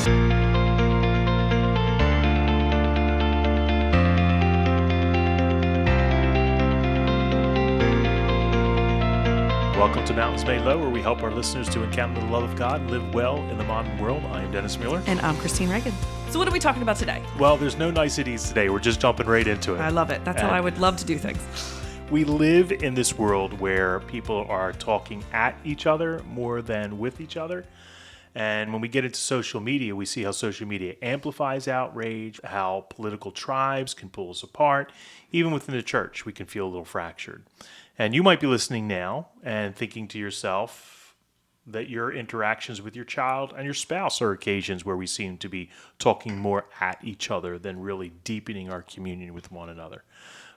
Welcome to Mountains Made Low, where we help our listeners to encounter the love of God and live well in the modern world. I am Dennis Mueller. And I'm Christine Reagan. So what are we talking about today? Well, there's no niceties today. We're just jumping right into it. I love it. That's how I would love to do things. We live in this world where people are talking at each other more than with each other. And when we get into social media, we see how social media amplifies outrage, how political tribes can pull us apart. Even within the church, we can feel a little fractured. And you might be listening now and thinking to yourself that your interactions with your child and your spouse are occasions where we seem to be talking more at each other than really deepening our communion with one another.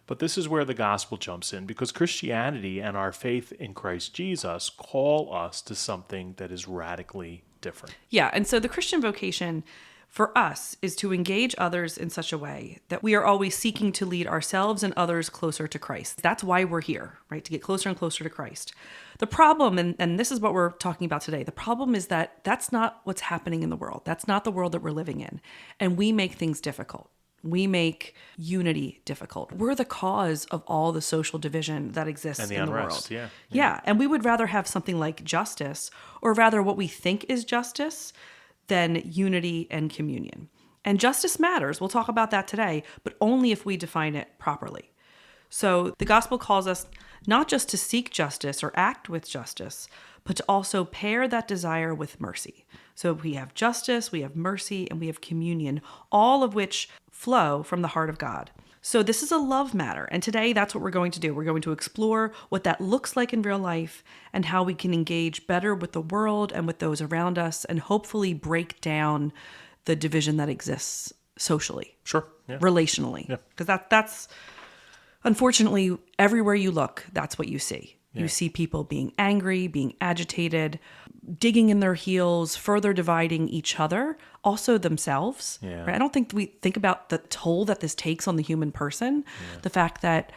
But this is where the gospel jumps in, because Christianity and our faith in Christ Jesus call us to something that is radically different. Yeah, and so the Christian vocation for us is to engage others in such a way that we are always seeking to lead ourselves and others closer to Christ. That's why we're here, right? To get closer and closer to Christ. The problem, and this is what we're talking about today, the problem is that that's not what's happening in the world. That's not the world that we're living in. And we make things difficult. We make unity difficult. We're the cause of all the social division that exists and the in unrest, the world. Yeah, and we would rather have something like justice, or rather what we think is justice, than unity and communion. And justice matters. We'll talk about that today, but only if we define it properly. So the gospel calls us not just to seek justice or act with justice, but to also pair that desire with mercy. So we have justice, we have mercy, and we have communion, all of which flow from the heart of God. So this is a love matter. And today that's what we're going to do. We're going to explore what that looks like in real life and how we can engage better with the world and with those around us and hopefully break down the division that exists socially. Sure. Yeah. Relationally. Because that's unfortunately everywhere you look, that's what you see. Yeah. You see people being angry, being agitated, digging in their heels, further dividing each other, also themselves. Yeah. Right? I don't think we think about the toll that this takes on the human person. Yeah. The fact that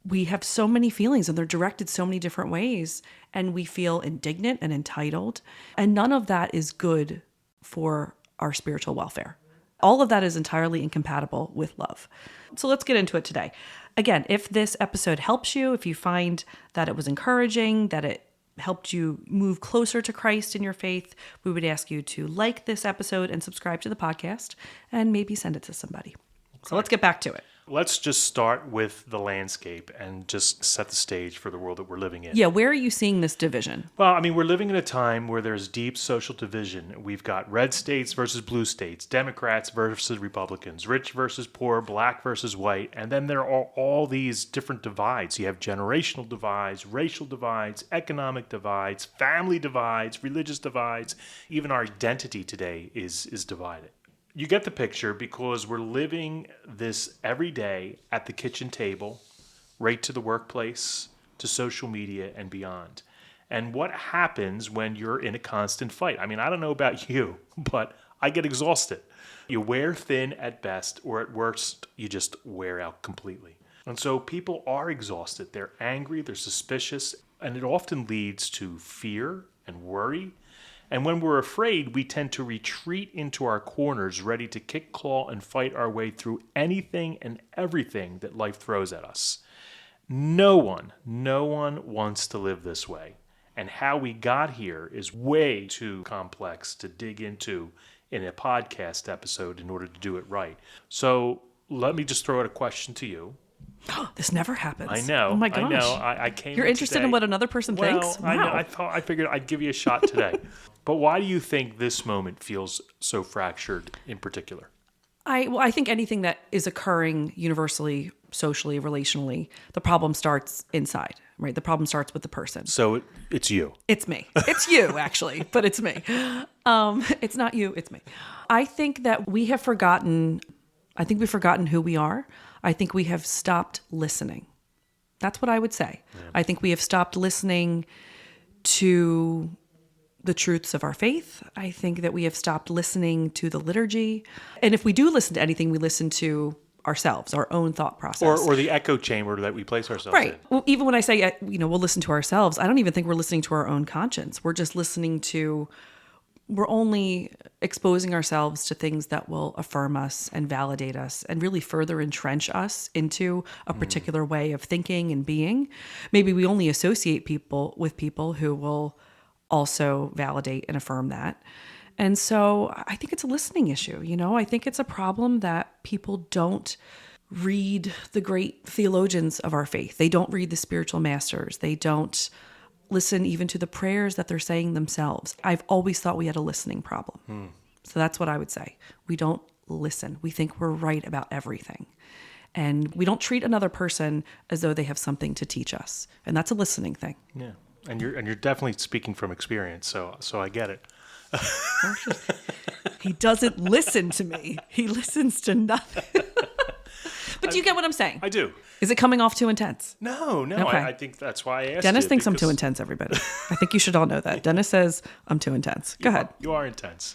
we have so many feelings and they're directed so many different ways, and we feel indignant and entitled. And none of that is good for our spiritual welfare. All of that is entirely incompatible with love. So let's get into it today. Again, if this episode helps you, if you find that it was encouraging, that it helped you move closer to Christ in your faith, we would ask you to like this episode and subscribe to the podcast and maybe send it to somebody. Okay. So let's get back to it. Let's just start with the landscape and just set the stage for the world that we're living in. Yeah, where are you seeing this division? Well, I mean, we're living in a time where there's deep social division. We've got red states versus blue states, Democrats versus Republicans, rich versus poor, black versus white, and then there are all these different divides. You have generational divides, racial divides, economic divides, family divides, religious divides. Even our identity today is divided. You get the picture, because we're living this every day at the kitchen table, right to the workplace, to social media and beyond. And what happens when you're in a constant fight? I mean, I don't know about you, but I get exhausted. You wear thin at best, or at worst, you just wear out completely. And so people are exhausted. They're angry, they're suspicious, and it often leads to fear and worry. And when we're afraid, we tend to retreat into our corners, ready to kick, claw, and fight our way through anything and everything that life throws at us. No one wants to live this way. And how we got here is way too complex to dig into in a podcast episode in order to do it right. So let me just throw out a question to you. This never happens. I know. Oh my gosh. I know. I came. You're interested today. in what another person thinks? Well, Wow. I figured I'd give you a shot today. But why do you think this moment feels so fractured in particular? I think anything that is occurring universally, socially, relationally, the problem starts inside, right? The problem starts with the person. So it's you. It's me. It's you, actually, but it's me. It's not you, it's me. I think that we've forgotten who we are. I think we have stopped listening. That's what I would say. Yeah. I think we have stopped listening to the truths of our faith. I think that we have stopped listening to the liturgy. And if we do listen to anything, we listen to ourselves, our own thought process. Or the echo chamber that we place ourselves in. Right. Well, even when I say, we'll listen to ourselves, I don't even think we're listening to our own conscience. We're just listening to, we're only exposing ourselves to things that will affirm us and validate us and really further entrench us into a particular way of thinking and being. Maybe we only associate people with people who will also validate and affirm that. And so I think it's a listening issue. I think it's a problem that people don't read the great theologians of our faith. They don't read the spiritual masters. They don't listen even to the prayers that they're saying themselves. I've always thought we had a listening problem. So that's what I would say. We don't listen. We think we're right about everything. And we don't treat another person as though they have something to teach us. And that's a listening thing. Yeah. And you're definitely speaking from experience, so I get it. He doesn't listen to me. He listens to nothing. But do you get what I'm saying? I do. Is it coming off too intense? No. Okay. I think that's why I asked Dennis you, thinks I'm too because intense, everybody. I think you should all know that. Dennis says I'm too intense. Go ahead. You are intense.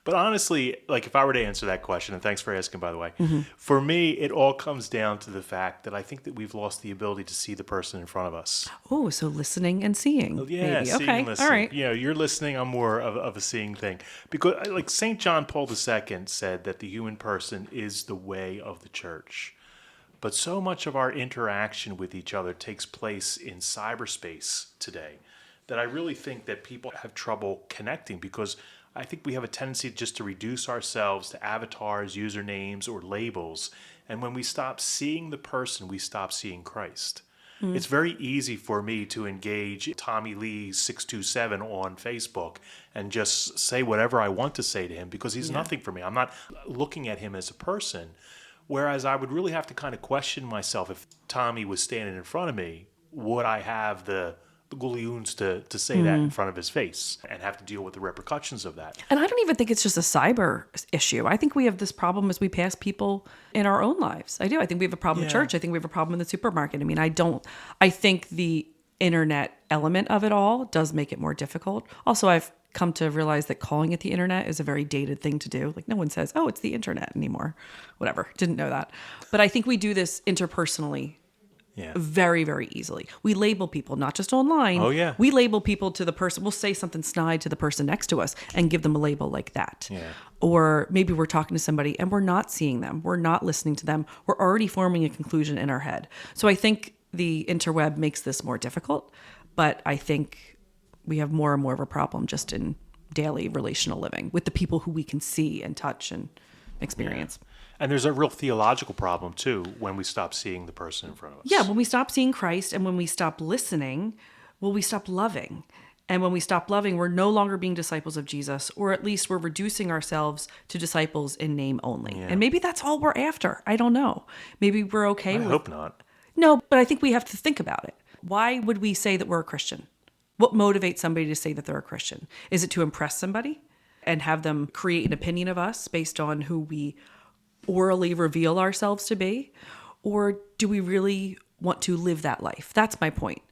But honestly, like if I were to answer that question, and thanks for asking, by the way, Mm-hmm. for me, it all comes down to the fact that I think that we've lost the ability to see the person in front of us. Oh, so listening and seeing. Yeah, maybe. seeing Okay. and listening. All right. You're listening. I'm more of a seeing thing. Because like St. John Paul II said that the human person is the way of the church. But so much of our interaction with each other takes place in cyberspace today that I really think that people have trouble connecting, because I think we have a tendency just to reduce ourselves to avatars, usernames, or labels. And when we stop seeing the person, we stop seeing Christ. It's very easy for me to engage Tommy Lee 627 on Facebook and just say whatever I want to say to him, because he's nothing for me. I'm not looking at him as a person. Whereas I would really have to kind of question myself, if Tommy was standing in front of me, would I have the gullions to say that in front of his face and have to deal with the repercussions of that? And I don't even think it's just a cyber issue. I think we have this problem as we pass people in our own lives. I do. I think we have a problem in church. I think we have a problem in the supermarket. I mean, I think the internet element of it all does make it more difficult. Also, I've come to realize that calling it the internet is a very dated thing to do. Like no one says, oh, it's the internet anymore. Whatever. Didn't know that. But I think we do this interpersonally very, very easily. We label people, not just online. Oh, yeah. We label people to the person. We'll say something snide to the person next to us and give them a label like that. Yeah. Or maybe we're talking to somebody and we're not seeing them. We're not listening to them. We're already forming a conclusion in our head. So I think the interweb makes this more difficult, but I think we have more and more of a problem just in daily relational living with the people who we can see and touch and experience. Yeah. And there's a real theological problem, too, when we stop seeing the person in front of us. Yeah, when we stop seeing Christ and when we stop listening, well, we stop loving. And when we stop loving, we're no longer being disciples of Jesus, or at least we're reducing ourselves to disciples in name only. Yeah. And maybe that's all we're after. I don't know. Maybe we're okay with... I hope not. No, but I think we have to think about it. Why would we say that we're a Christian? What motivates somebody to say that they're a Christian? Is it to impress somebody and have them create an opinion of us based on who we orally reveal ourselves to be? Or do we really want to live that life? That's my point.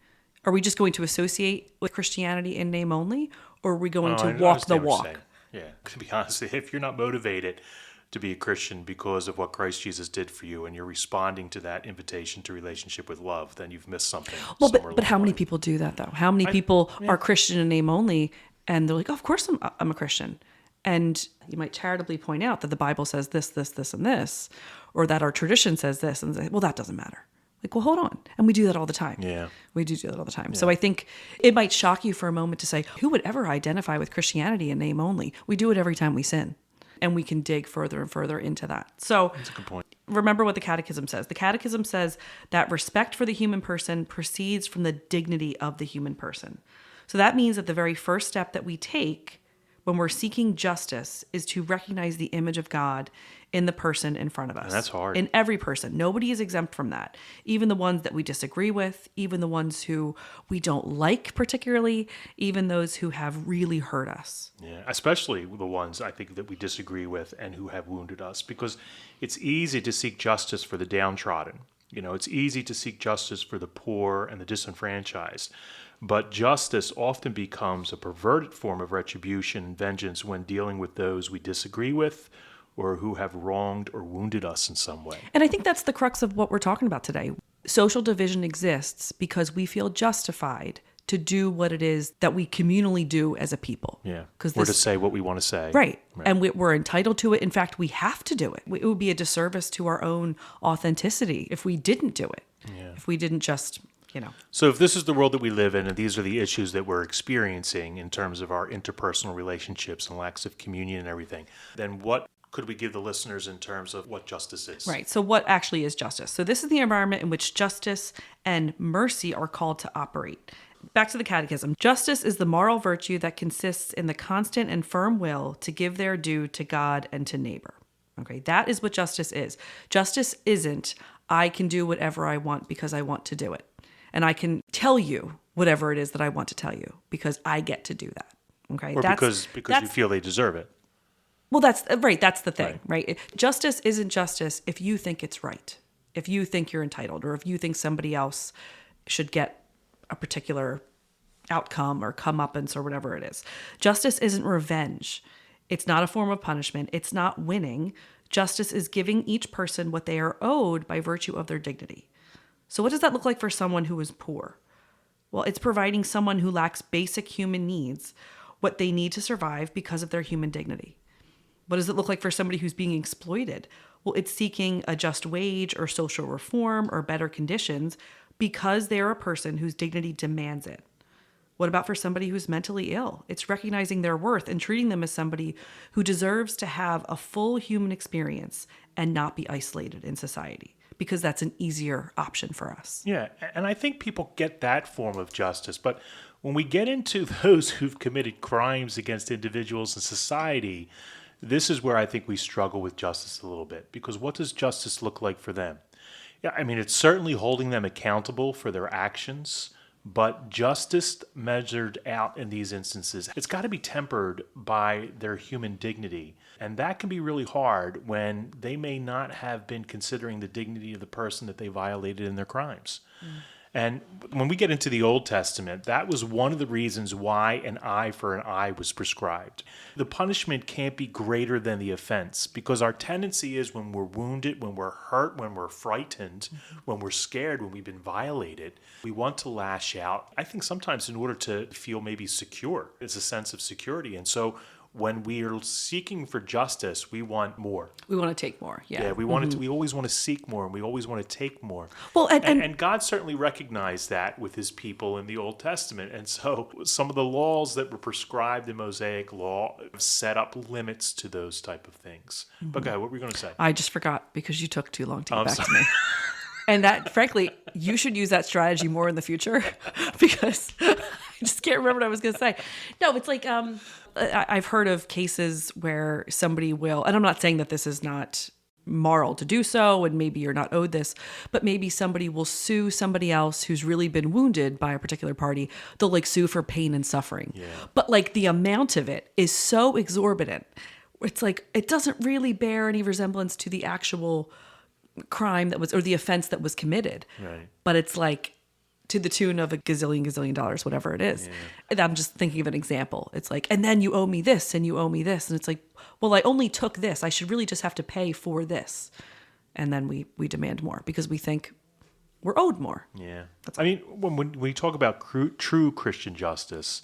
Are we just going to associate with Christianity in name only? Or are we going to I walk the understand what you're walk? saying. Yeah, to be honest, if you're not motivated to be a Christian because of what Christ Jesus did for you, and you're responding to that invitation to relationship with love, then you've missed something. Well, somewhere but how along the many way. people do that though? How many people are Christian in name only, and they're like, oh, of course I'm a Christian. And you might charitably point out that the Bible says this, this, this, and this, or that our tradition says this, and say, well, that doesn't matter. Like, well, hold on. And we do that all the time. Yeah. We do that all the time. So I think it might shock you for a moment to say, who would ever identify with Christianity in name only? We do it every time we sin. And we can dig further and further into that. So That's a good point. remember what the Catechism says. The Catechism says that respect for the human person proceeds from the dignity of the human person. So that means that the very first step that we take when we're seeking justice is to recognize the image of God in the person in front of us. And that's hard. In every person. Nobody is exempt from that. Even the ones that we disagree with, even the ones who we don't like particularly, even those who have really hurt us. Yeah, especially the ones I think that we disagree with and who have wounded us, because it's easy to seek justice for the downtrodden. You know, it's easy to seek justice for the poor and the disenfranchised. But justice often becomes a perverted form of retribution and vengeance when dealing with those we disagree with or who have wronged or wounded us in some way. And I think that's the crux of what we're talking about today. Social division exists because we feel justified to do what it is that we communally do as a people. Yeah. Because Or to say what we want to say. Right. And we're entitled to it. In fact, we have to do it. It would be a disservice to our own authenticity if we didn't do it. Yeah. If we didn't just, So if this is the world that we live in, and these are the issues that we're experiencing in terms of our interpersonal relationships and lacks of communion and everything, then what could we give the listeners in terms of what justice is? Right. So what actually is justice? So this is the environment in which justice and mercy are called to operate. Back to the catechism. Justice is the moral virtue that consists in the constant and firm will to give their due to God and to neighbor. Okay, that is what justice is. Justice isn't, I can do whatever I want because I want to do it. And I can tell you whatever it is that I want to tell you because I get to do that. Okay? Or because you feel they deserve it. Well, that's right. That's the thing, right? Justice isn't justice if you think it's right, if you think you're entitled, or if you think somebody else should get a particular outcome or comeuppance or whatever it is. Justice isn't revenge. It's not a form of punishment. It's not winning. Justice is giving each person what they are owed by virtue of their dignity. So what does that look like for someone who is poor? Well, it's providing someone who lacks basic human needs what they need to survive because of their human dignity. What does it look like for somebody who's being exploited? Well, it's seeking a just wage or social reform or better conditions because they're a person whose dignity demands it. What about for somebody who's mentally ill? It's recognizing their worth and treating them as somebody who deserves to have a full human experience and not be isolated in society, because that's an easier option for us. Yeah, and I think people get that form of justice, but when we get into those who've committed crimes against individuals and society, this is where I think we struggle with justice a little bit, because what does justice look like for them? Yeah, I mean, it's certainly holding them accountable for their actions, but justice measured out in these instances, it's got to be tempered by their human dignity. And that can be really hard when they may not have been considering the dignity of the person that they violated in their crimes. And when we get into the Old Testament, that was one of the reasons why an eye for an eye was prescribed. The punishment can't be greater than the offense, because our tendency is when we're wounded, when we're hurt, when we're frightened, when we're scared, when we've been violated, we want to lash out. I think sometimes in order to feel maybe secure, it's a sense of security. And so when we are seeking for justice, we want more. We want to take more. Yeah. Yeah, we want we always want to seek more, and we always want to take more. Well, and God certainly recognized that with his people in the Old Testament. And so some of the laws that were prescribed in Mosaic law set up limits to those type of things. But go ahead, what were you going to say? I just forgot because you took too long to get back to me. And that, frankly, you should use that strategy more in the future because I just can't remember what I was going to say. No, it's like I've heard of cases where somebody will, and I'm not saying that this is not moral to do so, and maybe you're not owed this, but maybe somebody will sue somebody else who's really been wounded by a particular party. They'll like sue for pain and suffering. Yeah. But like the amount of it is so exorbitant. It's like it doesn't really bear any resemblance to the actual crime that was, or the offense that was committed. Right. But it's like to the tune of a gazillion dollars, whatever it is. Yeah. And I'm just thinking of an example. It's like, and then you owe me this and you owe me this. And it's like, well, I only took this. I should really just have to pay for this. And then we demand more because we think we're owed more. Yeah. I mean, when we talk about true Christian justice,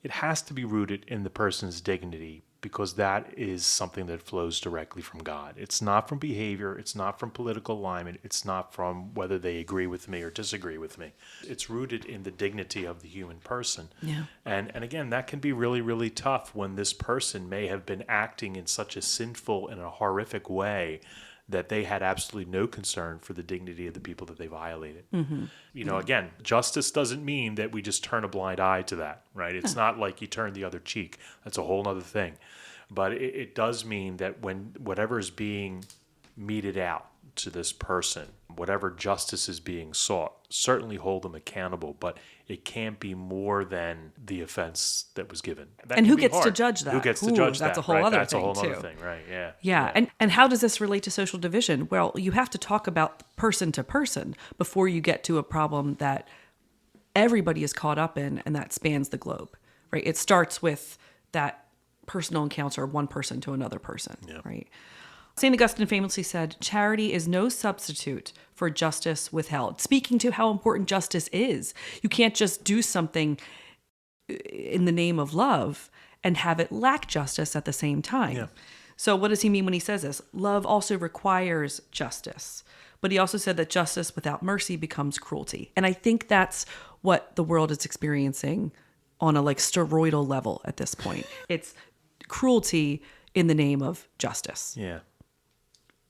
it has to be rooted in the person's dignity, because that is something that flows directly from God. It's not from behavior. It's not from political alignment. It's not from whether they agree with me or disagree with me. It's rooted in the dignity of the human person. Yeah. And again, that can be really, really tough when this person may have been acting in such a sinful and a horrific way that they had absolutely no concern for the dignity of the people that they violated. Mm-hmm. You know, again, justice doesn't mean that we just turn a blind eye to that, right? It's not like you turn the other cheek. That's a whole other thing. But it does mean that when whatever is being meted out to this person, whatever justice is being sought, certainly hold them accountable, but it can't be more than the offense that was given. And who gets to judge that? Who gets to judge that? That's a whole right? other That's thing, a whole too. other thing, right? Yeah. Yeah. And how does this relate to social division? Well, you have to talk about person to person before you get to a problem that everybody is caught up in and that spans the globe, right? It starts with that personal encounter of one person to another person, right? St. Augustine famously said, charity is no substitute for justice withheld. Speaking to how important justice is. You can't just do something in the name of love and have it lack justice at the same time. Yeah. So what does he mean when he says this? Love also requires justice. But he also said that justice without mercy becomes cruelty. And I think that's what the world is experiencing on a steroidal level at this point. It's cruelty in the name of justice. Yeah.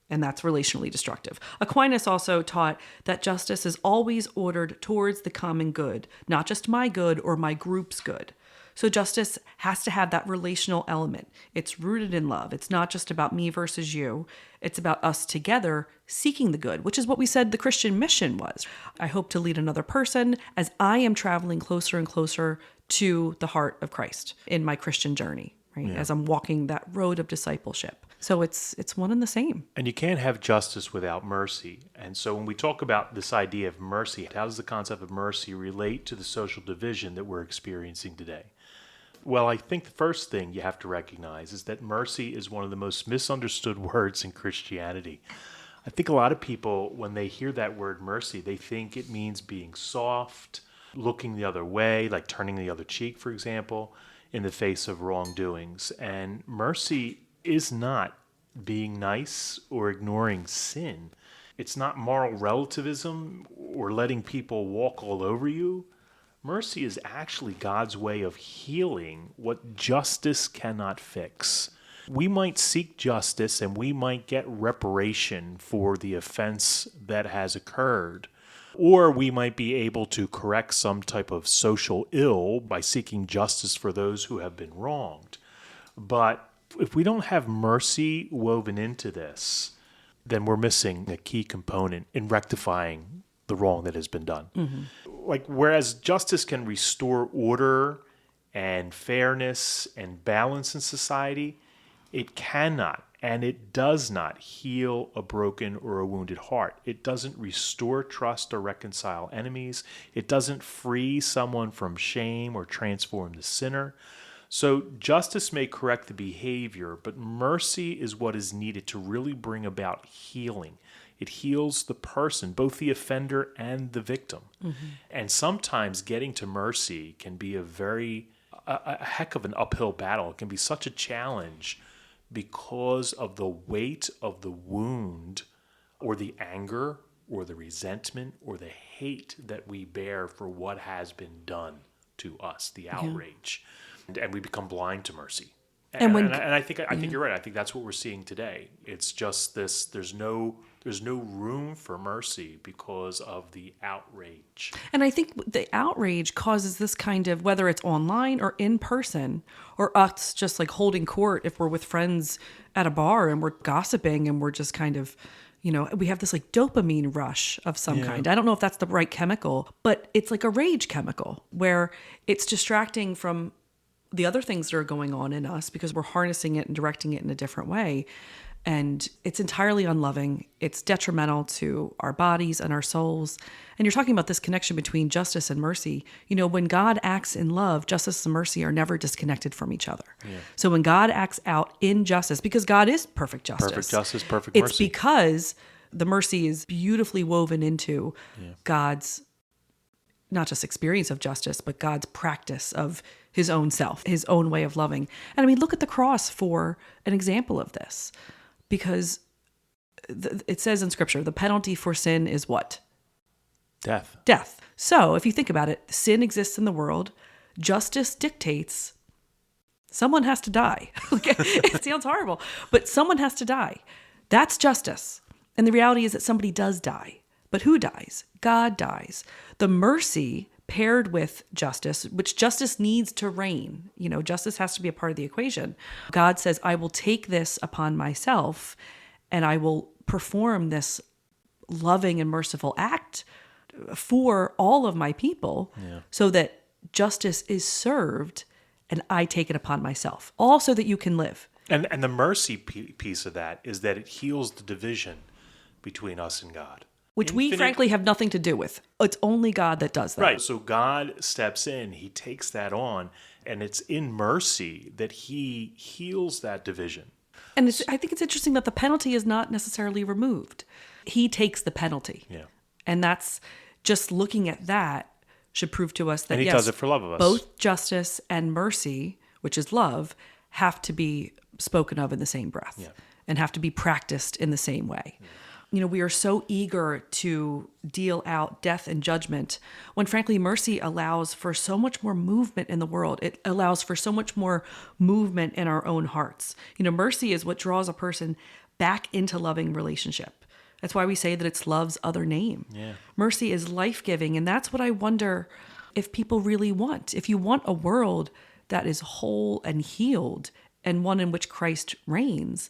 And that's relationally destructive. Aquinas also taught that justice is always ordered towards the common good, not just my good or my group's good. So justice has to have that relational element. It's rooted in love. It's not just about me versus you. It's about us together seeking the good, which is what we said the Christian mission was. I hope to lead another person as I am traveling closer and closer to the heart of Christ in my Christian journey, right? As I'm walking that road of discipleship. So it's one and the same. And you can't have justice without mercy. And so when we talk about this idea of mercy, how does the concept of mercy relate to the social division that we're experiencing today? Well, I think the first thing you have to recognize is that mercy is one of the most misunderstood words in Christianity. I think a lot of people, when they hear that word mercy, they think it means being soft, looking the other way, like turning the other cheek, for example, in the face of wrongdoings. And mercy is not being nice or ignoring sin. It's not moral relativism or letting people walk all over you. Mercy is actually God's way of healing what justice cannot fix. We might seek justice and we might get reparation for the offense that has occurred. Or we might be able to correct some type of social ill by seeking justice for those who have been wronged. But if we don't have mercy woven into this, then we're missing a key component in rectifying the wrong that has been done. Mm-hmm. Whereas justice can restore order and fairness and balance in society, it cannot and it does not heal a broken or a wounded heart. It doesn't restore trust or reconcile enemies. It doesn't free someone from shame or transform the sinner. So justice may correct the behavior, but mercy is what is needed to really bring about healing. It heals the person, both the offender and the victim. Mm-hmm. And sometimes getting to mercy can be a heck of an uphill battle. It can be such a challenge because of the weight of the wound or the anger or the resentment or the hate that we bear for what has been done to us, the outrage. Yeah. And we become blind to mercy. And I think you're right. I think that's what we're seeing today. It's just this. There's no room for mercy because of the outrage. And I think the outrage causes this kind of, whether it's online or in person, or us just holding court if we're with friends at a bar and we're gossiping and we're just kind of, we have this dopamine rush of some kind. I don't know if that's the right chemical, but it's like a rage chemical where it's distracting from the other things that are going on in us because we're harnessing it and directing it in a different way. And it's entirely unloving. It's detrimental to our bodies and our souls. And you're talking about this connection between justice and mercy. When God acts in love, justice and mercy are never disconnected from each other. Yeah. So when God acts out in justice, because God is perfect justice. Perfect justice, perfect mercy. It's because the mercy is beautifully woven into God's not just experience of justice, but God's practice of his own self, his own way of loving. And look at the cross for an example of this, because it says in Scripture, the penalty for sin is what? Death. Death. So if you think about it, sin exists in the world. Justice dictates someone has to die. It sounds horrible, but someone has to die. That's justice. And the reality is that somebody does die. But who dies? God dies. The mercy paired with justice, which justice needs to reign. Justice has to be a part of the equation. God says, I will take this upon myself and I will perform this loving and merciful act for all of my people so that justice is served and I take it upon myself, all so that you can live. And the mercy piece of that is that it heals the division between us and God. Which we frankly have nothing to do with. It's only God that does that. Right. So God steps in, he takes that on, and it's in mercy that he heals that division. And I think it's interesting that the penalty is not necessarily removed. He takes the penalty. Yeah. And that's just looking at that should prove to us that, And he yes, does it for love of us. both justice and mercy, which is love, have to be spoken of in the same breath and have to be practiced in the same way. You know, we are so eager to deal out death and judgment when, frankly, mercy allows for so much more movement in the world. It allows for so much more movement in our own hearts. You know, mercy is what draws a person back into loving relationship. That's why we say that it's love's other name. Yeah. Mercy is life-giving, and that's what I wonder if people really want. If you want a world that is whole and healed and one in which Christ reigns,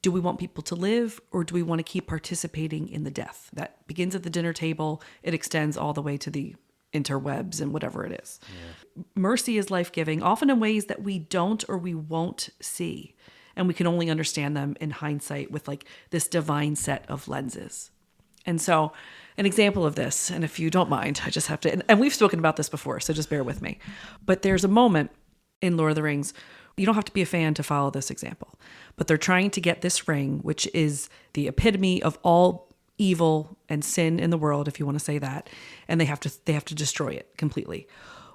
do we want people to live, or do we want to keep participating in the death that begins at the dinner table, it extends all the way to the interwebs and whatever it is? Yeah. Mercy is life-giving, often in ways that we don't or we won't see. And we can only understand them in hindsight with like this divine set of lenses. And so an example of this, and if you don't mind, I just have to, and we've spoken about this before, so just bear with me. But there's a moment in Lord of the Rings, you don't have to be a fan to follow this example, but they're trying to get this ring, which is the epitome of all evil and sin in the world, if you want to say that, and they have to destroy it completely.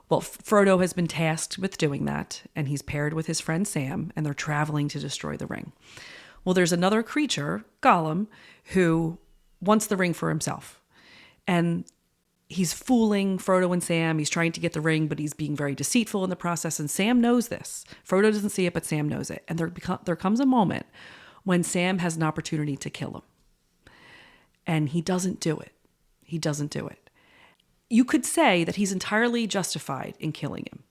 Well, Frodo has been tasked with doing that, and he's paired with his friend Sam, and they're traveling to destroy the ring. Well, there's another creature, Gollum, who wants the ring for himself. And he's fooling Frodo and Sam. He's trying to get the ring, but he's being very deceitful in the process, and Sam knows this. Frodo doesn't see it, but Sam knows it. And there comes a moment when Sam has an opportunity to kill him. And he doesn't do it. He doesn't do it. You could say that he's entirely justified in killing him.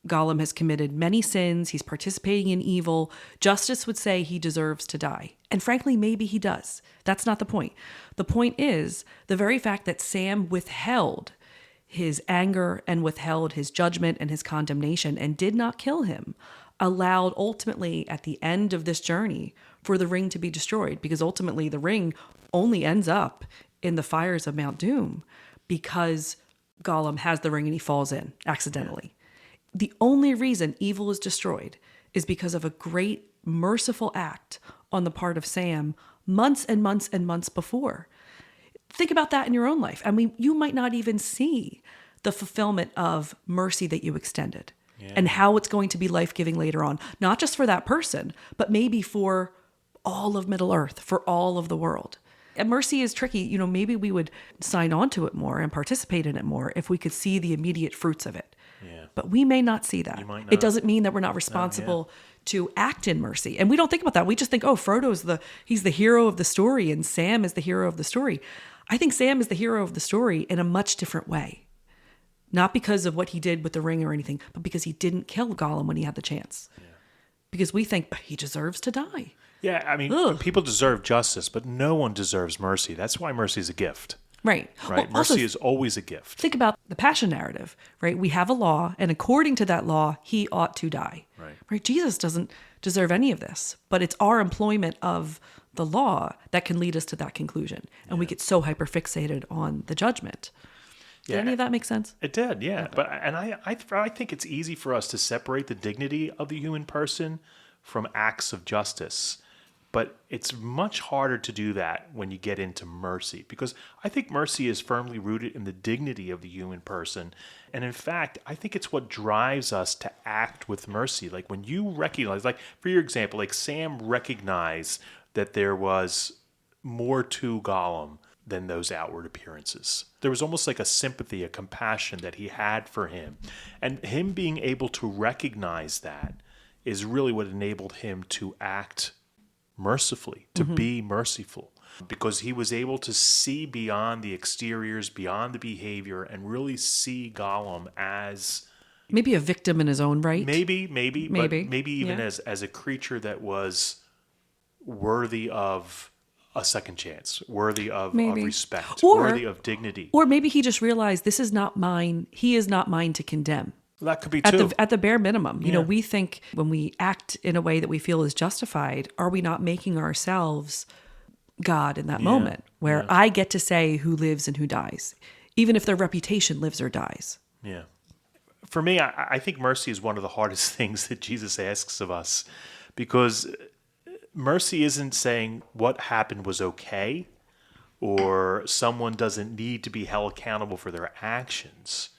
Gollum has committed many sins. He's participating in evil. Justice would say he deserves to die. And frankly, maybe he does. That's not the point. The point is the very fact that Sam withheld his anger and withheld his judgment and his condemnation and did not kill him allowed ultimately at the end of this journey for the ring to be destroyed, because ultimately the ring only ends up in the fires of Mount Doom because Gollum has the ring and he falls in accidentally. The only reason evil is destroyed is because of a great merciful act on the part of Sam months and months and months before. Think about that in your own life. I mean, you might not even see the fulfillment of mercy that you extended and how it's going to be life-giving later on, not just for that person, but maybe for all of Middle Earth, for all of the world. And mercy is tricky. You know, maybe we would sign on to it more and participate in it more if we could see the immediate fruits of it. Yeah. But we may not see that. It doesn't mean that we're not responsible to act in mercy. And we don't think about that. We just think, oh, he's the hero of the story and Sam is the hero of the story. I think Sam is the hero of the story in a much different way. Not because of what he did with the ring or anything, but because he didn't kill Gollum when he had the chance. Yeah. Because we think, but he deserves to die. Yeah, I mean, people deserve justice, but no one deserves mercy. That's why mercy is a gift. Right. Right. Well, mercy is always a gift. Think about the Passion narrative, right? We have a law, and according to that law, he ought to die. Right? Jesus doesn't deserve any of this, but it's our employment of the law that can lead us to that conclusion. And we get so hyperfixated on the judgment. Did any of that make sense? It did, yeah. Okay. But I think it's easy for us to separate the dignity of the human person from acts of justice. But it's much harder to do that when you get into mercy, because I think mercy is firmly rooted in the dignity of the human person. And in fact, I think it's what drives us to act with mercy. Like when you recognize, like for your example, like Sam recognized that there was more to Gollum than those outward appearances. There was almost like a sympathy, a compassion that he had for him. And him being able to recognize that is really what enabled him to act mercifully, to be merciful, because he was able to see beyond the exteriors, beyond the behavior, and really see Gollum as maybe a victim in his own right. Maybe even as a creature that was worthy of a second chance, worthy of respect, worthy of dignity. Or maybe he just realized this is not mine. He is not mine to condemn. That could be too. At the bare minimum. You know, we think when we act in a way that we feel is justified, are we not making ourselves God in that moment where I get to say who lives and who dies, even if their reputation lives or dies? Yeah. For me, I think mercy is one of the hardest things that Jesus asks of us, because Mercy isn't saying what happened was okay, or someone doesn't need to be held accountable for their actions.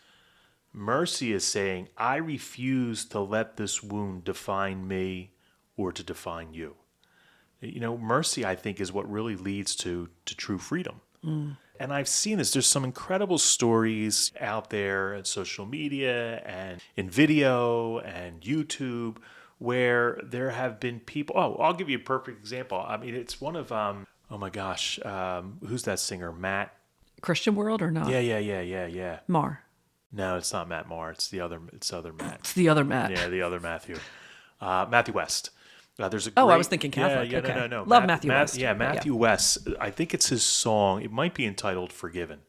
Mercy is saying, I refuse to let this wound define me or to define you. Mercy, I think, is what really leads to true freedom. And I've seen this. There's some incredible stories out there on social media and in video and YouTube where there have been people. Oh, I'll give you a perfect example. I mean, it's one of, oh my gosh, who's that singer? Matt? Christian World or not? Yeah. Mar. No, it's not Matt Maher. It's other Matt. It's the other Matt. Yeah, the other Matthew. Matthew West. There's a I great, was thinking Catholic. Yeah, okay. no. Love Matthew West. Yeah, Matthew West. I think it's his song. It might be entitled "Forgiven,"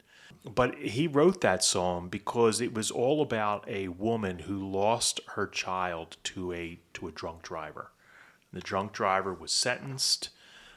but he wrote that song because it was all about a woman who lost her child to a drunk driver. The drunk driver was sentenced,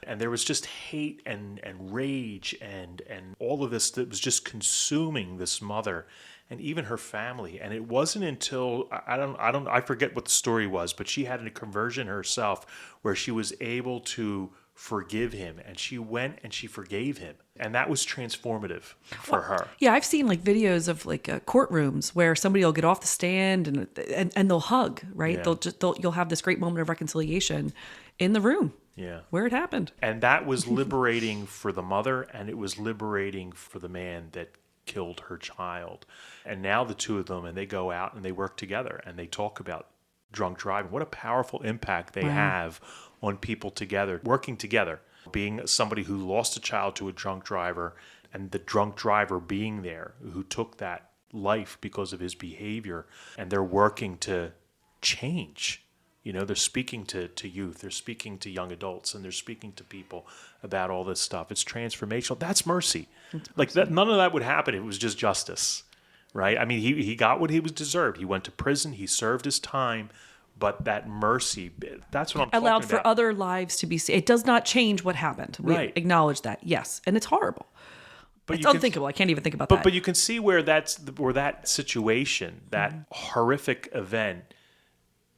and there was just hate and rage and all of this that was just consuming this mother and even her family. And it wasn't until I forget what the story was, but she had a conversion herself where she was able to forgive him, and she went and she forgave him, and that was transformative for her. Yeah, I've seen like videos of like courtrooms where somebody will get off the stand and they'll hug, right? Yeah. You'll have this great moment of reconciliation in the room. Yeah. Where it happened. And that was liberating for the mother, and it was liberating for the man that killed her child. And now the two of them, and they go out and they work together and they talk about drunk driving. What a powerful impact they have on people together, working together, being somebody who lost a child to a drunk driver, and the drunk driver being there who took that life because of his behavior, and they're working to change. They're speaking to youth, they're speaking to young adults, and they're speaking to people about all this stuff. It's transformational. That's mercy. Like that, none of that would happen if it was just justice, right? I mean, he got what he was deserved. He went to prison, he served his time, but that mercy, that's what I'm talking about. Allowed for other lives to be saved. It does not change what happened. We acknowledge that, yes. And it's horrible. But it's unthinkable. I can't even think about that. But you can see where that situation, that horrific event,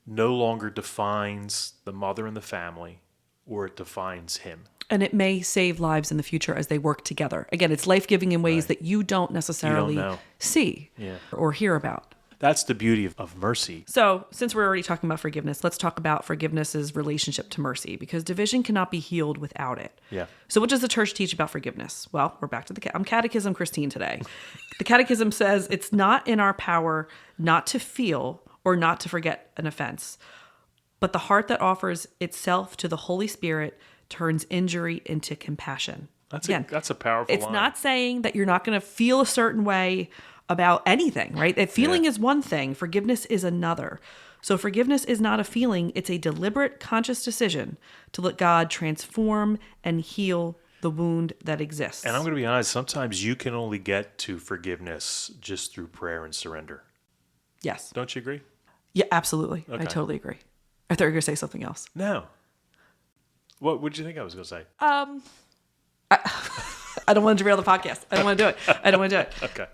no longer defines the mother and the family, or it defines him. And it may save lives in the future as they work together. Again, it's life-giving in ways that you don't necessarily see or hear about. That's the beauty of mercy. So, since we're already talking about forgiveness, let's talk about forgiveness's relationship to mercy, because division cannot be healed without it. Yeah. So what does the church teach about forgiveness? Well, we're back to I'm Catechism Christine today. The Catechism says it's not in our power not to feel or not to forget an offense, but the heart that offers itself to the Holy Spirit turns injury into compassion. That's a powerful It's line. not saying that you're not going to feel a certain way about anything, right? That feeling is one thing, forgiveness is another. So forgiveness is not a feeling, it's a deliberate, conscious decision to let God transform and heal the wound that exists. And I'm going to be honest, sometimes you can only get to forgiveness just through prayer and surrender. Yes. Don't you agree? Yeah, absolutely. Okay. I totally agree. I thought you were going to say something else. No. What did you think I was going to say? I don't want to derail the podcast. I don't want to do it. Okay.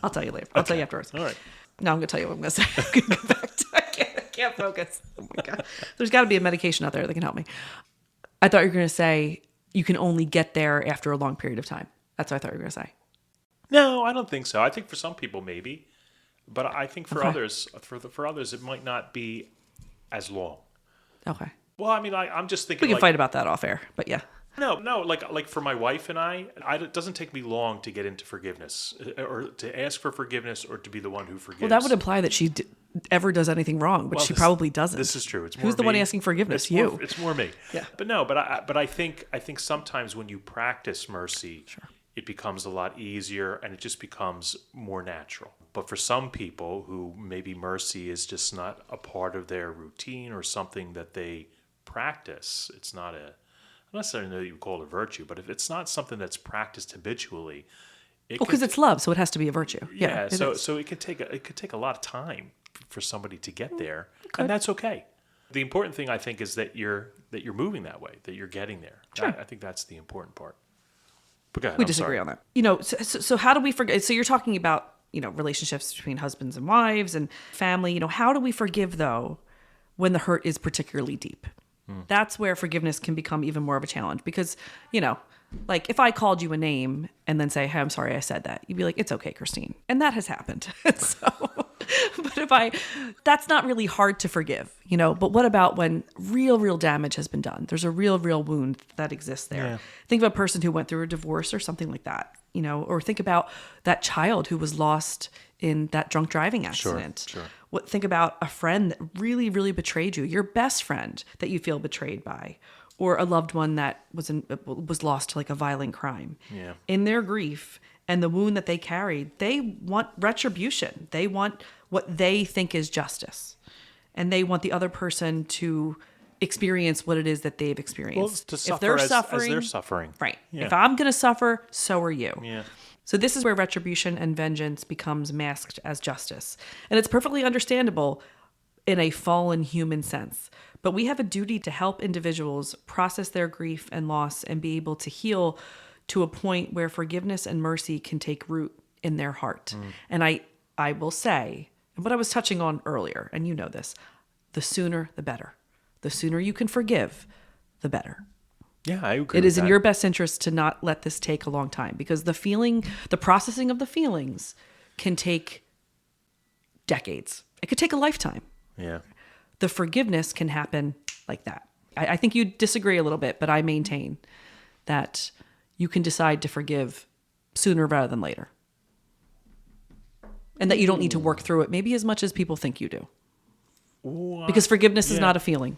I'll tell you later. I'll tell you afterwards. All right. No, I'm going to tell you what I'm going to say. I'm going to go back to I can't focus. Oh my God. There's got to be a medication out there that can help me. I thought you were going to say you can only get there after a long period of time. That's what I thought you were going to say. No, I don't think so. I think for some people maybe, but I think for others, for others, it might not be as long. Okay. Well, I mean, I'm just thinking. We can fight about that off air, but yeah. No, like for my wife and I, it doesn't take me long to get into forgiveness, or to ask for forgiveness, or to be the one who forgives. Well, that would imply that she ever does anything wrong, which she probably doesn't. This is true. It's more Who's the me. one asking forgiveness? It's more me. Yeah. But no, but I think sometimes when you practice mercy, it becomes a lot easier, and it just becomes more natural. But for some people who maybe mercy is just not a part of their routine or something that they practice, it's not a. I'm not necessarily know that you call it a virtue, but if it's not something that's practiced habitually, because it's love, so it has to be a virtue. Yeah, so it could take a lot of time for somebody to get there, and that's okay. The important thing I think is that you're moving that way, that you're getting there. Sure. I think that's the important part. But go ahead, we disagree on that. So how do we forget? So you're talking about relationships between husbands and wives and family. How do we forgive though when the hurt is particularly deep? That's where forgiveness can become even more of a challenge because, like if I called you a name and then say, hey, I'm sorry I said that, you'd be like, it's okay, Christine. And that has happened. But that's not really hard to forgive, but what about when real damage has been done? There's a real wound that exists there. Yeah. Think of a person who went through a divorce or something like that, or think about that child who was lost in that drunk driving accident. Sure. Think about a friend that really betrayed you, your best friend that you feel betrayed by, or a loved one that was lost to like a violent crime. Yeah. In their grief and the wound that they carried, they want retribution. They want what they think is justice. And they want the other person to experience what it is that they've experienced. Well, to suffer if they're as suffering, they're suffering. right. Yeah. If I'm going to suffer, so are you. Yeah. So this is where retribution and vengeance becomes masked as justice. And it's perfectly understandable in a fallen human sense. But we have a duty to help individuals process their grief and loss and be able to heal to a point where forgiveness and mercy can take root in their heart. And I will say, and what I was touching on earlier, and you know this, the sooner the better. The sooner you can forgive, the better. Yeah, I agree. It with is in that. your best interest to not let this take a long time because the processing of the feelings can take decades. It could take a lifetime. Yeah. The forgiveness can happen like that. I think you disagree a little bit, but I maintain that you can decide to forgive sooner rather than later. And that you don't need to work through it maybe as much as people think you do. Because forgiveness is not a feeling.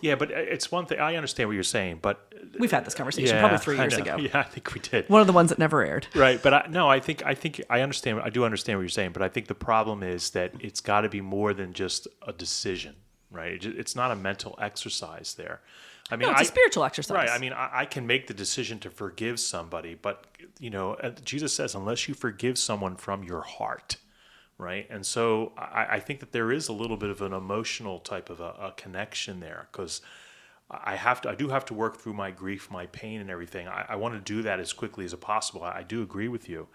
Yeah, but it's one thing. I understand what you're saying, but We've had this conversation probably 3 years ago. Yeah, I think we did. One of the ones that never aired. Right, but I think I understand. I do understand what you're saying, but I think the problem is that it's got to be more than just a decision, right? It's not a mental exercise there. I mean, No, it's a spiritual exercise. Right. I mean, I can make the decision to forgive somebody, but Jesus says, unless you forgive someone from your heart, right? And so I think that there is a little bit of an emotional type of a connection there because I do have to work through my grief, my pain, and everything. I want to do that as quickly as possible. I do agree with you,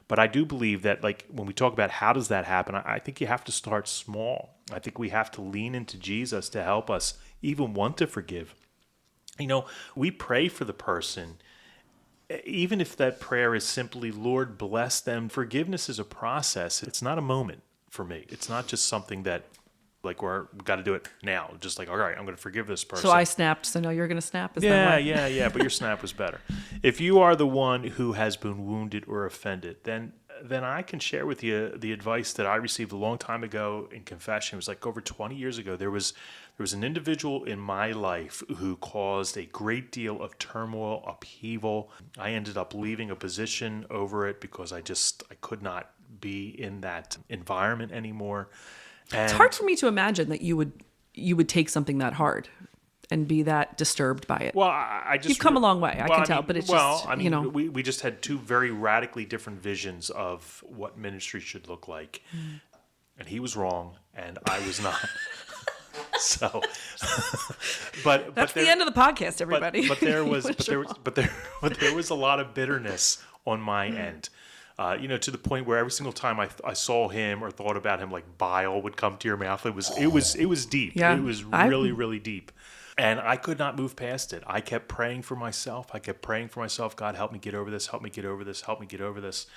but I do believe that, like, when we talk about how does that happen, I think you have to start small. I think we have to lean into Jesus to help us even want to forgive. We pray for the person, even if that prayer is simply, Lord, bless them. Forgiveness is a process. It's not a moment for me. It's not just something that, like, we've got to do it now. Just like, all right, I'm going to forgive this person. So I snapped, so now you're going to snap? Is that why? Yeah, but your snap was better. If you are the one who has been wounded or offended, then I can share with you the advice that I received a long time ago in confession. It was like over 20 years ago. There was an individual in my life who caused a great deal of turmoil, upheaval. I ended up leaving a position over it because I could not be in that environment anymore. And It's hard for me to imagine that you would take something that hard and be that disturbed by it. Well, I just... You've come a long way, I can tell, but it's just, we just had two very radically different visions of what ministry should look like. And he was wrong, and I was not. So, but that's there, the end of the podcast, everybody. But there was a lot of bitterness on my end. To the point where every single time I saw him or thought about him, like bile would come to your mouth. It was deep. Yeah, It was really deep. And I could not move past it. I kept praying for myself. God, help me get over this. Help me get over this. Help me get over this.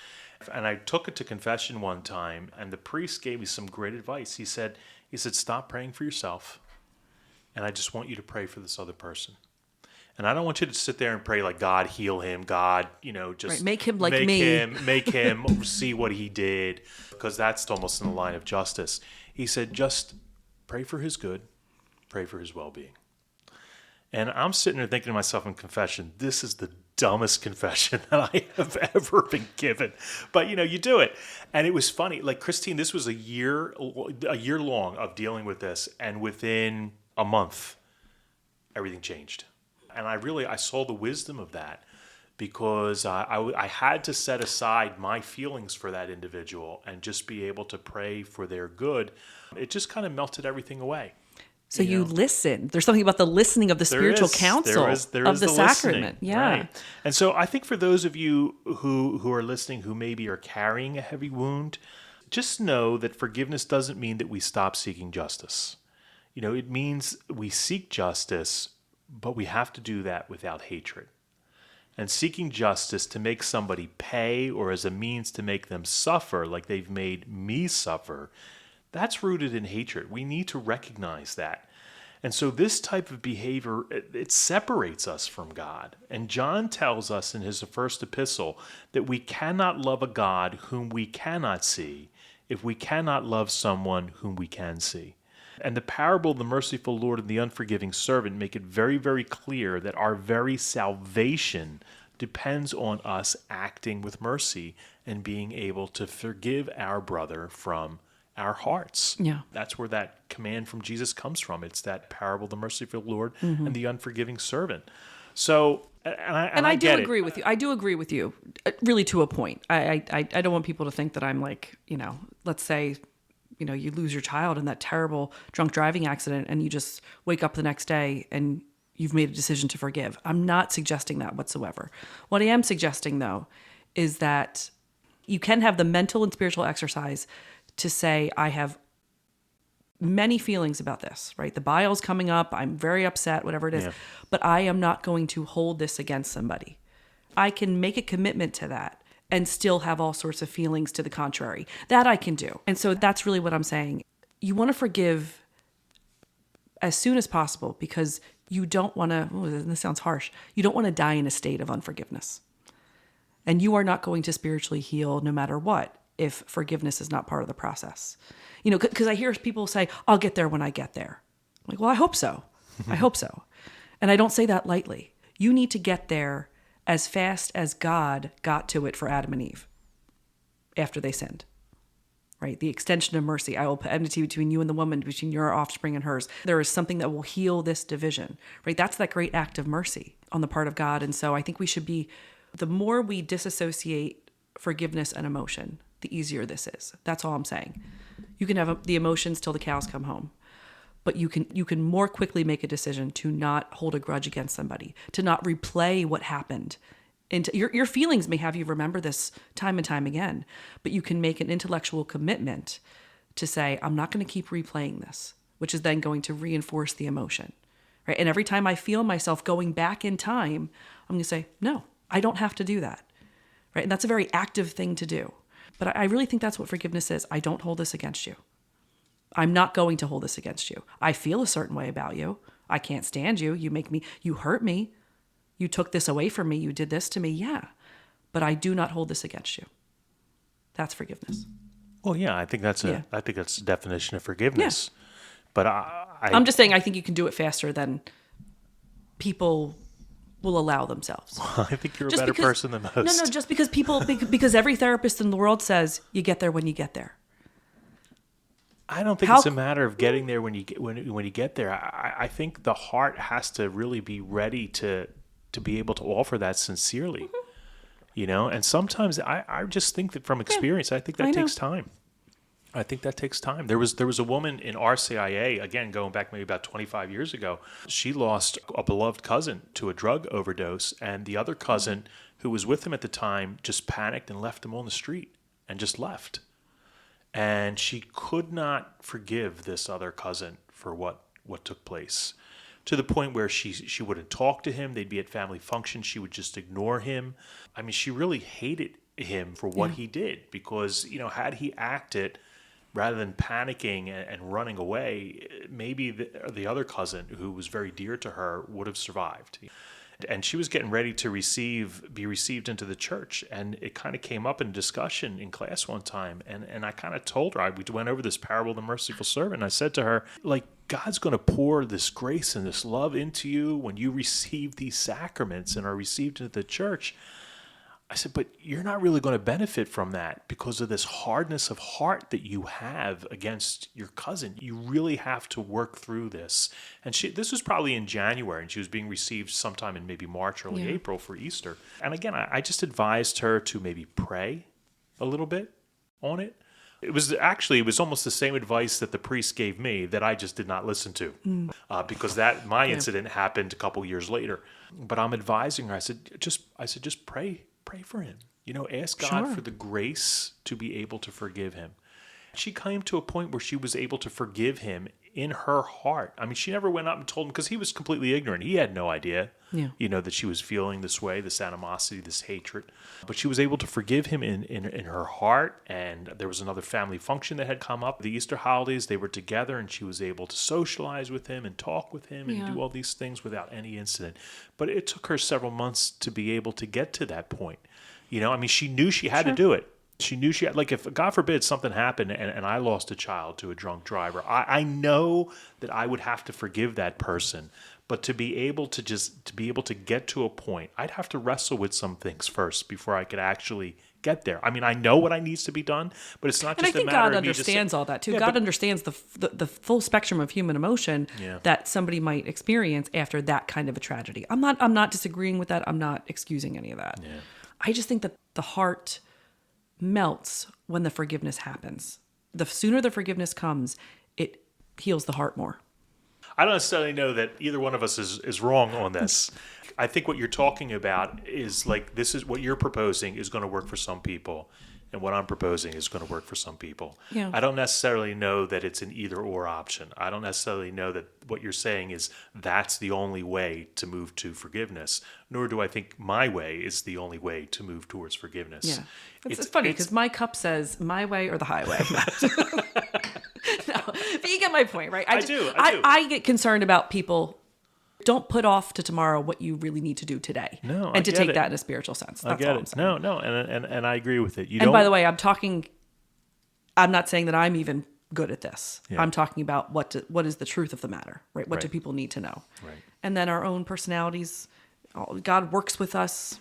And I took it to confession one time, and the priest gave me some great advice. He said, stop praying for yourself, and I just want you to pray for this other person. And I don't want you to sit there and pray like, God, heal him. God, just right, make him like me. Make him see what he did, because that's almost in the line of justice. He said, just pray for his good, pray for his well-being. And I'm sitting there thinking to myself in confession, this is the dumbest confession that I have ever been given. But, you do it. And it was funny. Like, Christine, this was a year long of dealing with this. And within a month, everything changed. And I saw the wisdom of that because I had to set aside my feelings for that individual and just be able to pray for their good. It just kind of melted everything away. So you listen. There's something about the listening of the spiritual counsel of the sacrament. Yeah. Right. And so I think for those of you who are listening who maybe are carrying a heavy wound, just know that forgiveness doesn't mean that we stop seeking justice. It means we seek justice, but we have to do that without hatred. And seeking justice to make somebody pay or as a means to make them suffer, like they've made me suffer, that's rooted in hatred. We need to recognize that. And so this type of behavior, it separates us from God. And John tells us in his first epistle that we cannot love a God whom we cannot see if we cannot love someone whom we can see. And the parable of the merciful Lord and the unforgiving servant make it very, very clear that our very salvation depends on us acting with mercy and being able to forgive our brother from our hearts. Yeah. That's where that command from Jesus comes from. It's that parable of the merciful Lord and the unforgiving servant. So, and I do get agree it. with you. I do agree with you, really, to a point. I don't want people to think that I'm like, let's say, you lose your child in that terrible drunk driving accident and you just wake up the next day and you've made a decision to forgive. I'm not suggesting that whatsoever. What I am suggesting, though, is that you can have the mental and spiritual exercise to say, I have many feelings about this, right? The bile's coming up. I'm very upset, whatever it is. Yeah. But I am not going to hold this against somebody. I can make a commitment to that and still have all sorts of feelings to the contrary. That I can do. And so that's really what I'm saying. You want to forgive as soon as possible because you don't want to, this sounds harsh, you don't want to die in a state of unforgiveness. And you are not going to spiritually heal no matter what if forgiveness is not part of the process. Because I hear people say, I'll get there when I get there. I'm like, well, I hope so. I hope so. And I don't say that lightly. You need to get there as fast as God got to it for Adam and Eve after they sinned, right? The extension of mercy. I will put enmity between you and the woman, between your offspring and hers. There is something that will heal this division, right? That's that great act of mercy on the part of God. And so I think we should be, the more we disassociate forgiveness and emotion, the easier this is. That's all I'm saying. You can have the emotions till the cows come home, but you can more quickly make a decision to not hold a grudge against somebody, to not replay what happened. Your feelings may have you remember this time and time again, but you can make an intellectual commitment to say, I'm not going to keep replaying this, which is then going to reinforce the emotion, right? And every time I feel myself going back in time, I'm going to say, no, I don't have to do that, right? And that's a very active thing to do. But I really think that's what forgiveness is. I don't hold this against you. I'm not going to hold this against you. I feel a certain way about you. I can't stand you. You hurt me. You took this away from me. You did this to me. Yeah. But I do not hold this against you. That's forgiveness. Well, yeah, I think that's the definition of forgiveness. Yeah. But I'm just saying I think you can do it faster than people will allow themselves. I think you're a better person than most. No, just because because every therapist in the world says you get there when you get there. I don't think it's a matter of getting there when you get there. I think the heart has to really be ready to be able to offer that sincerely. And sometimes I just think that from experience, I think that takes time. I think that takes time. There was a woman in RCIA, again, going back maybe about 25 years ago. She lost a beloved cousin to a drug overdose, and the other cousin who was with him at the time just panicked and left him on the street and just left. And she could not forgive this other cousin for what took place, to the point where she wouldn't talk to him. They'd be at family functions. She would just ignore him. I mean, she really hated him for what he did because, had he acted rather than panicking and running away, maybe the other cousin, who was very dear to her, would have survived. And she was getting ready to be received into the church. And it kind of came up in discussion in class one time. And I kind of told her, we went over this parable of the merciful servant. And I said to her, God's going to pour this grace and this love into you when you receive these sacraments and are received into the church. I said, but you're not really going to benefit from that because of this hardness of heart that you have against your cousin. You really have to work through this. And this was probably in January, and she was being received sometime in maybe March, early April for Easter. And again, I just advised her to maybe pray a little bit on it. It was almost the same advice that the priest gave me that I just did not listen to because my incident happened a couple years later. But I'm advising her. I said, just pray. Pray for him. Ask God for the grace to be able to forgive him. She came to a point where she was able to forgive him in her heart. I mean, she never went up and told him because he was completely ignorant. He had no idea, Yeah. that she was feeling this way, this animosity, this hatred. But she was able to forgive him in her heart. And there was another family function that had come up. The Easter holidays, they were together, and she was able to socialize with him and talk with him and do all these things without any incident. But it took her several months to be able to get to that point. I mean, she knew she had to do it. She knew she had, like, if God forbid something happened and I lost a child to a drunk driver, I know that I would have to forgive that person. But to be able to get to a point, I'd have to wrestle with some things first before I could actually get there. I mean, I know what needs to be done, but it's not just a matter of me. And I think God understands all that too. Yeah, God understands the full spectrum of human emotion that somebody might experience after that kind of a tragedy. I'm not disagreeing with that. I'm not excusing any of that. Yeah. I just think that the heart melts when the forgiveness happens. The sooner the forgiveness comes, it heals the heart more. I don't necessarily know that either one of us is wrong on this. I think what you're talking about is like, this is what you're proposing is going to work for some people, and what I'm proposing is going to work for some people. Yeah. I don't necessarily know that it's an either or option. I don't necessarily know that what you're saying is that's the only way to move to forgiveness, nor do I think my way is the only way to move towards forgiveness. Yeah. It's funny because my cup says my way or the highway. No, but you get my point, right? I do. I get concerned about people. Don't put off to tomorrow what you really need to do today. No, and to I get take it. that in a spiritual sense. That's I get all I'm it. saying. No, and I agree with it. And by the way, I'm not saying that I'm even good at this. Yeah. I'm talking about what is the truth of the matter, right? What do Right. people need to know? Right. And then our own personalities. God works with us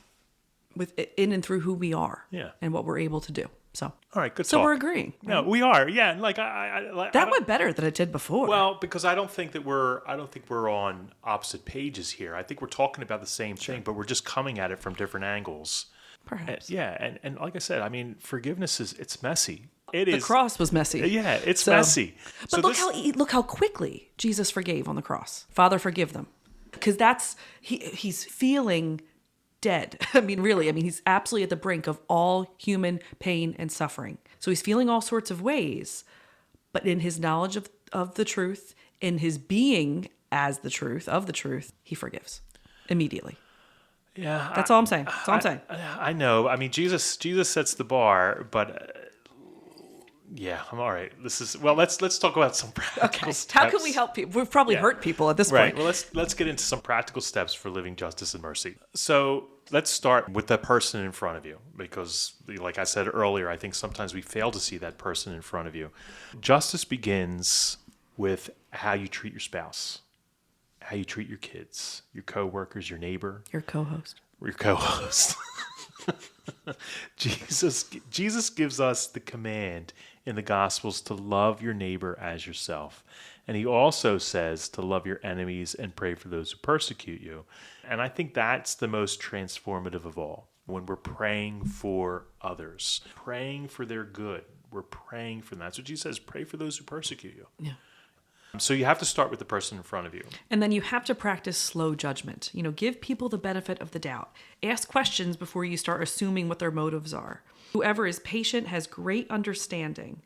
in and through who we are, Yeah. and what we're able to do. So, All right, good so talk. we're agreeing. No, we are. Yeah, and like That went better than it did before. Well, because I don't think we're on opposite pages here. I think we're talking about the same thing, but we're just coming at it from different angles. perhaps. And like I said, I mean, forgiveness it's messy. The cross was messy. Yeah, it's messy. But look how quickly Jesus forgave on the cross. Father, forgive them, because he's feeling dead. I mean, really. I mean, he's absolutely at the brink of all human pain and suffering. So he's feeling all sorts of ways, but in his knowledge of the truth, in his being as the truth of the truth, he forgives immediately. Yeah, That's all I'm saying. That's all I'm saying. I know. I mean, Jesus sets the bar, but yeah, I'm all right. Let's talk about some practical steps. How can we help people? We've probably hurt people at this Right. point. Well, let's get into some practical steps for living justice and mercy. So let's start with the person in front of you, because, like I said earlier, I think sometimes we fail to see that person in front of you. Justice begins with how you treat your spouse, how you treat your kids, your coworkers, your neighbor, Your co-host. your co-host. Jesus gives us the command in the Gospels to love your neighbor as yourself. And he also says to love your enemies and pray for those who persecute you. And I think that's the most transformative of all. When we're praying for others, praying for their good, we're praying for them. That's what Jesus says, pray for those who persecute you. Yeah. So you have to start with the person in front of you. And then you have to practice slow judgment. Give people the benefit of the doubt. Ask questions before you start assuming what their motives are. Whoever is patient has great understanding,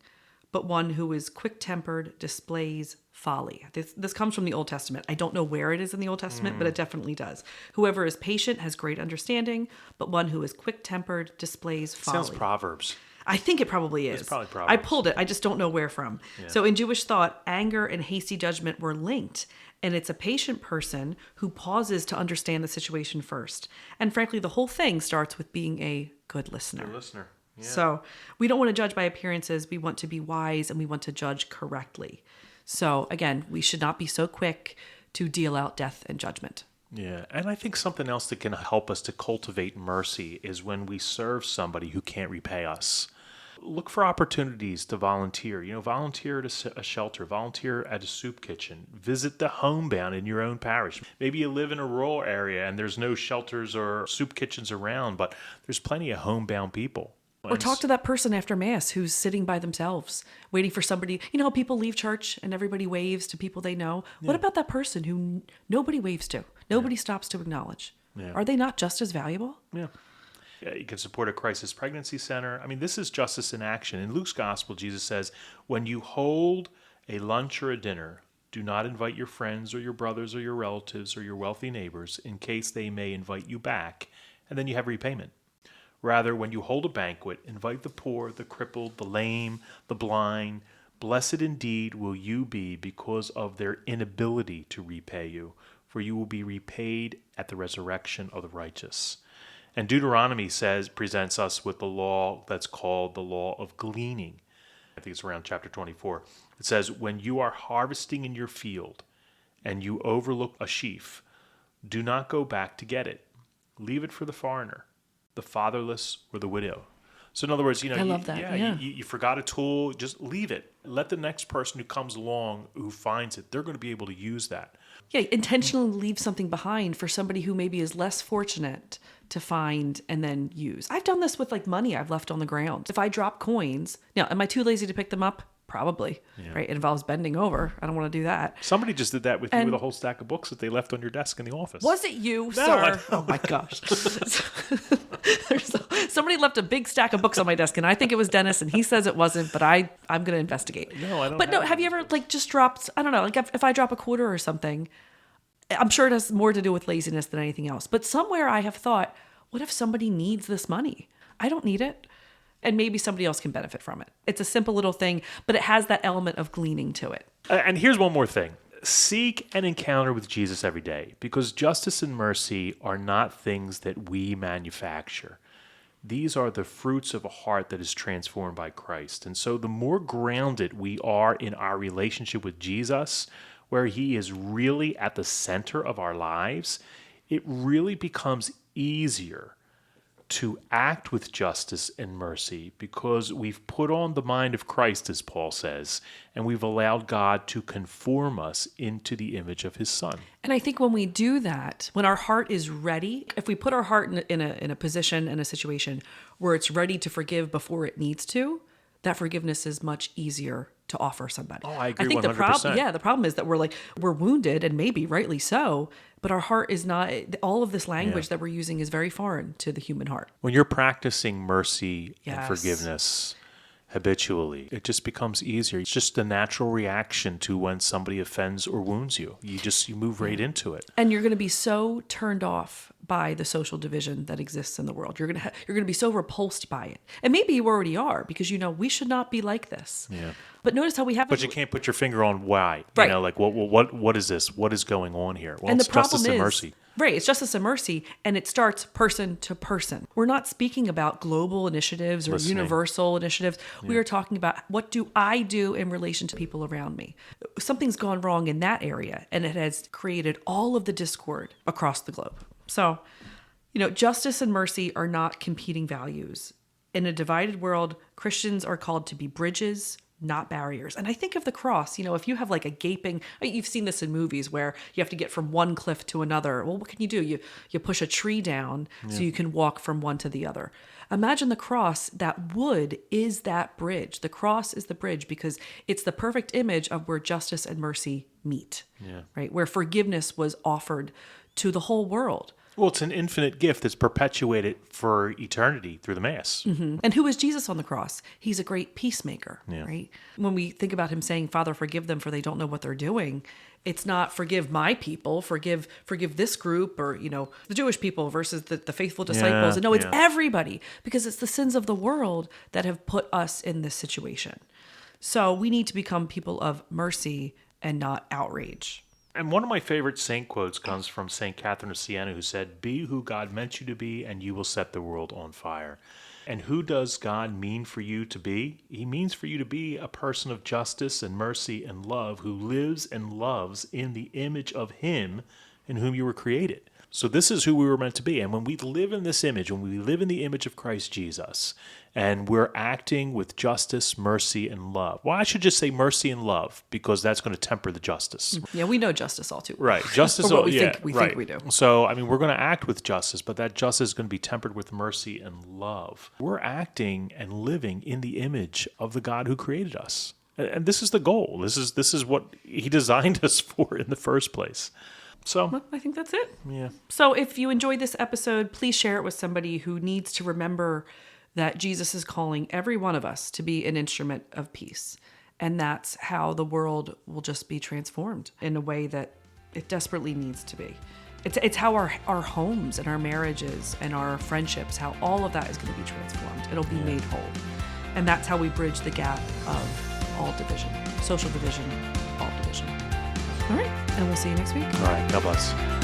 but one who is quick-tempered displays folly. This comes from the Old Testament. I don't know where it is in the Old Testament, but it definitely does. Whoever is patient has great understanding, but one who is quick-tempered displays folly. Sounds Proverbs. I think it probably is. It's probably Proverbs. I pulled it. I just don't know where from. Yeah. So in Jewish thought, anger and hasty judgment were linked. And it's a patient person who pauses to understand the situation first. And frankly, the whole thing starts with being a good listener. Good listener. Yeah. So we don't want to judge by appearances. We want to be wise, and we want to judge correctly. So again, we should not be so quick to deal out death and judgment. Yeah, and I think something else that can help us to cultivate mercy is when we serve somebody who can't repay us. Look for opportunities to volunteer. Volunteer at a shelter, volunteer at a soup kitchen, visit the homebound in your own parish. Maybe you live in a rural area and there's no shelters or soup kitchens around, but there's plenty of homebound people. Or talk to that person after Mass who's sitting by themselves, waiting for somebody. How people leave church and everybody waves to people they know? Yeah. What about that person who nobody waves to? Nobody stops to acknowledge. Yeah. Are they not just as valuable? Yeah. You can support a crisis pregnancy center. I mean, this is justice in action. In Luke's gospel, Jesus says, when you hold a lunch or a dinner, Do not invite your friends or your brothers or your relatives or your wealthy neighbors in case they may invite you back, and then you have repayment. Rather, when you hold a banquet, invite the poor, the crippled, the lame, the blind. Blessed indeed will you be because of their inability to repay you, for you will be repaid at the resurrection of the righteous. And Deuteronomy presents us with the law that's called the law of gleaning. I think it's around chapter 24. It says, when you are harvesting in your field and you overlook a sheaf, do not go back to get it. Leave it for the foreigner, the fatherless, or the widow. So in other words, I love that. Yeah. You forgot a tool, just leave it. Let the next person who comes along who finds it, they're going to be able to use that. Yeah, intentionally leave something behind for somebody who maybe is less fortunate to find and then use. I've done this with like money I've left on the ground. If I drop coins, now, am I too lazy to pick them up? Probably, right? It involves bending over. I don't want to do that. Somebody just did that with you with a whole stack of books that they left on your desk in the office. Was it you, sir? Oh my gosh. Somebody left a big stack of books on my desk, and I think it was Dennis, and he says it wasn't, but I'm going to investigate. No, I don't. But no, have you ever like just dropped, I don't know, like if I drop a quarter or something, I'm sure it has more to do with laziness than anything else. But somewhere I have thought, what if somebody needs this money? I don't need it. And maybe somebody else can benefit from it. It's a simple little thing, but it has that element of gleaning to it. And here's one more thing. Seek an encounter with Jesus every day, because justice and mercy are not things that we manufacture. These are the fruits of a heart that is transformed by Christ. And so the more grounded we are in our relationship with Jesus, where he is really at the center of our lives, it really becomes easier to act with justice and mercy because we've put on the mind of Christ, as Paul says, and we've allowed God to conform us into the image of his Son. And I think when we do that, when our heart is ready, if we put our heart in a position, in a situation where it's ready to forgive before it needs to, that forgiveness is much easier to offer somebody. Oh, I agree. I think 100%. the problem is that we're wounded, and maybe rightly so, but our heart is not. All of this language that we're using is very foreign to the human heart. When you're practicing mercy and Yes. forgiveness habitually, it just becomes easier. It's just the natural reaction to when somebody offends or wounds you. You move right into it. And you're going to be so turned off by the social division that exists in the world. You're going to be so repulsed by it. And maybe you already are, because we should not be like this. Yeah. But notice how we have. But you can't put your finger on why. Right. Like what is this? What is going on here? Well, And it's the problem justice and is, mercy. right, it's justice and mercy, and it starts person to person. We're not speaking about global initiatives or Listening. universal initiatives. We are talking about, what do I do in relation to people around me? Something's gone wrong in that area, and it has created all of the discord across the globe. So, justice and mercy are not competing values. In a divided world, Christians are called to be bridges, not barriers. And I think of the cross, if you have like a gaping, you've seen this in movies where you have to get from one cliff to another. Well, what can you do? You push a tree down so you can walk from one to the other. Imagine the cross. That wood is that bridge. The cross is the bridge because it's the perfect image of where justice and mercy meet, right? Where forgiveness was offered to the whole world. Well, it's an infinite gift that's perpetuated for eternity through the Mass. Mm-hmm. And who is Jesus on the cross? He's a great peacemaker, Yeah. right? When we think about him saying, Father, forgive them for they don't know what they're doing, it's not forgive my people, forgive this group, or, the Jewish people versus the faithful disciples. And no, it's everybody, because it's the sins of the world that have put us in this situation. So we need to become people of mercy and not outrage. And one of my favorite saint quotes comes from St. Catherine of Siena, who said, "Be who God meant you to be, and you will set the world on fire." And who does God mean for you to be? He means for you to be a person of justice and mercy and love who lives and loves in the image of him in whom you were created. So this is who we were meant to be. And when we live in this image, when we live in the image of Christ Jesus, and we're acting with justice, mercy, and love. Well, I should just say mercy and love, because that's going to temper the justice. Yeah, we know justice all too well. Right. Justice, or what we think we do. So, we're going to act with justice, but that justice is going to be tempered with mercy and love. We're acting and living in the image of the God who created us. And this is the goal. This is what he designed us for in the first place. So, Well, I think that's it. yeah. So if you enjoyed this episode, please share it with somebody who needs to remember that Jesus is calling every one of us to be an instrument of peace. And that's how the world will just be transformed in a way that it desperately needs to be. It's how our homes and our marriages and our friendships, how all of that is going to be transformed. It'll be made whole. And that's how we bridge the gap of all division, social division, all division. All right. And we'll see you next week. All right. God bless.